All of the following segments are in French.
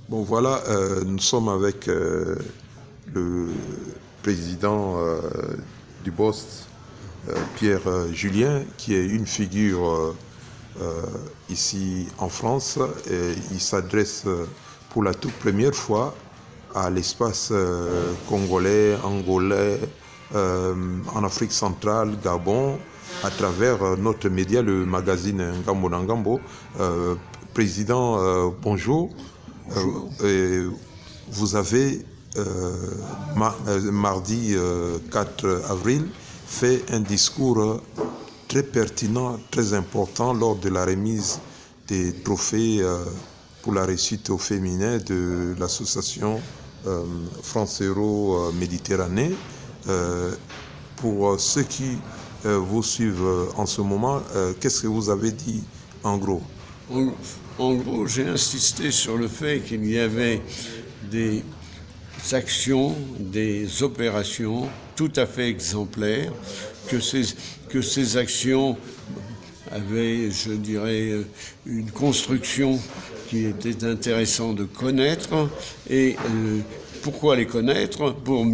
Bon voilà, nous sommes avec le président du BOST, Pierre Julien, qui est une figure ici en France. Et il s'adresse pour la toute première fois à l'espace congolais, angolais, en Afrique centrale, Gabon, à travers notre média, le magazine Ngambo na Ngambo. Président, bonjour. Vous avez mardi 4 avril fait un discours très pertinent, très important lors de la remise des trophées pour la réussite au féminin de l'association France Euro Méditerranée. Pour ceux qui vous suivent en ce moment, qu'est-ce que vous avez dit en gros? En gros, j'ai insisté sur le fait qu'il y avait des actions, des opérations tout à fait exemplaires, que ces actions avaient, je dirais, une construction qui était intéressant de connaître. Et pourquoi les connaître? Pour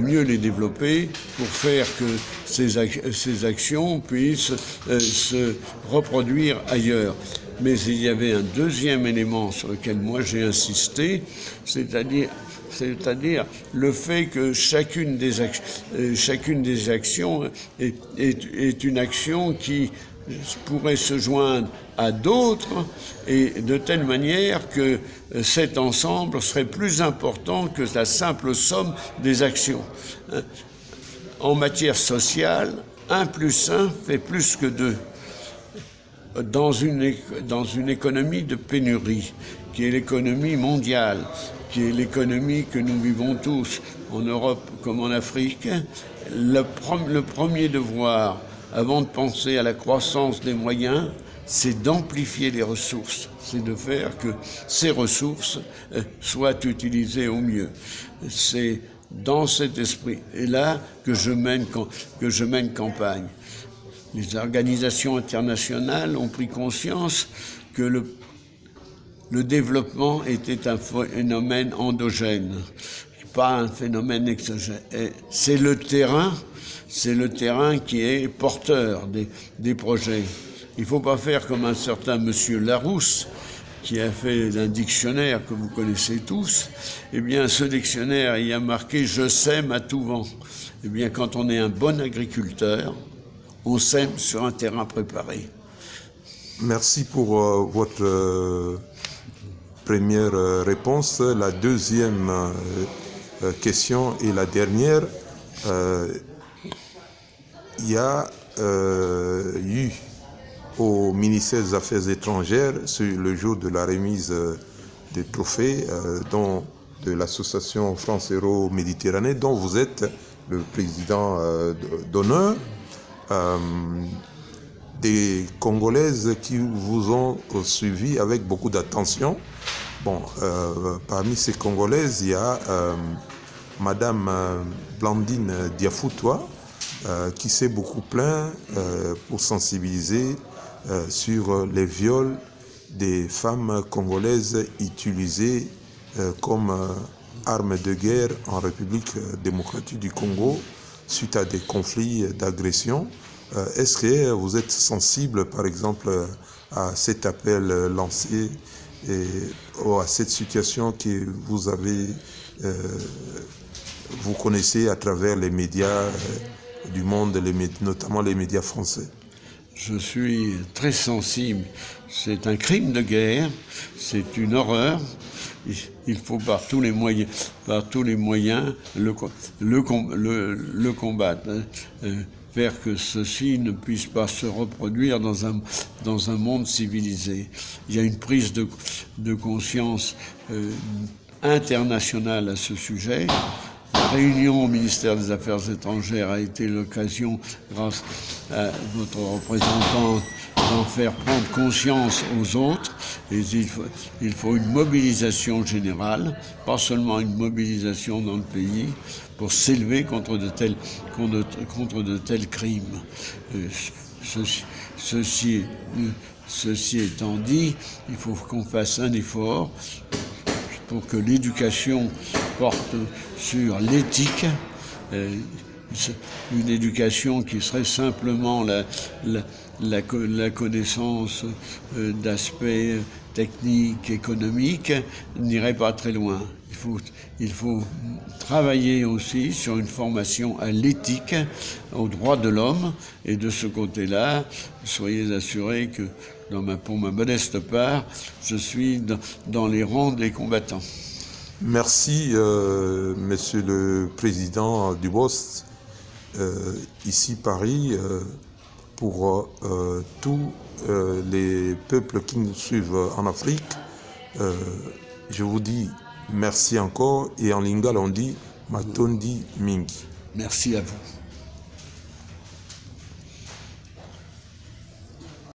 mieux les développer, pour faire que ces actions puissent se reproduire ailleurs. Mais il y avait un deuxième élément sur lequel moi j'ai insisté, c'est-à-dire le fait que chacune des actions est une action qui pourrait se joindre à d'autres, et de telle manière que cet ensemble serait plus important que la simple somme des actions. En matière sociale, 1 + 1 fait plus que 2. Dans une économie de pénurie, qui est l'économie mondiale, qui est l'économie que nous vivons tous, en Europe comme en Afrique, le premier devoir, avant de penser à la croissance des moyens, c'est d'amplifier les ressources, c'est de faire que ces ressources soient utilisées au mieux. C'est dans cet esprit, et là que je mène campagne. Les organisations internationales ont pris conscience que le développement était un phénomène endogène, pas un phénomène exogène. C'est le terrain qui est porteur des projets. Il ne faut pas faire comme un certain monsieur Larousse, qui a fait un dictionnaire que vous connaissez tous. Eh bien, ce dictionnaire, il y a marqué « Je sème à tout vent ». Eh bien, quand on est un bon agriculteur, on sème sur un terrain préparé. Merci pour votre première réponse. La deuxième question et la dernière. Il y a eu au ministère des Affaires étrangères, sur le jour de la remise des trophées de l'association France Euro Méditerranée, dont vous êtes le président d'honneur, des Congolaises qui vous ont suivi avec beaucoup d'attention. Bon, parmi ces Congolaises, il y a Madame Blandine Diafoutoua, qui s'est beaucoup plaint pour sensibiliser sur les viols des femmes congolaises utilisées comme armes de guerre en République démocratique du Congo suite à des conflits d'agression. Est-ce que vous êtes sensible, par exemple, à cet appel lancé et à cette situation que vous connaissez à travers les médias du monde, notamment les médias français? Je suis très sensible. C'est un crime de guerre, c'est une horreur. Il faut par tous les moyens le combattre. Faire que ceci ne puisse pas se reproduire dans un monde civilisé. Il y a une prise de conscience internationale à ce sujet. La réunion au ministère des Affaires étrangères a été l'occasion, grâce à votre représentant, d'en faire prendre conscience aux autres. Et il faut une mobilisation générale, pas seulement une mobilisation dans le pays, pour s'élever contre de tels crimes. Ceci étant dit, il faut qu'on fasse un effort. pour que l'éducation porte sur l'éthique, une éducation qui serait simplement la connaissance d'aspects techniques, économiques, n'irait pas très loin. Il faut travailler aussi sur une formation à l'éthique, aux droits de l'homme, et de ce côté-là, soyez assurés que pour ma modeste part, je suis dans les rangs des combattants. Merci, Monsieur le Président Dubost, ici Paris, pour tous les peuples qui nous suivent en Afrique. Je vous dis merci encore, et en lingala on dit Matondi Mingi. Merci à vous.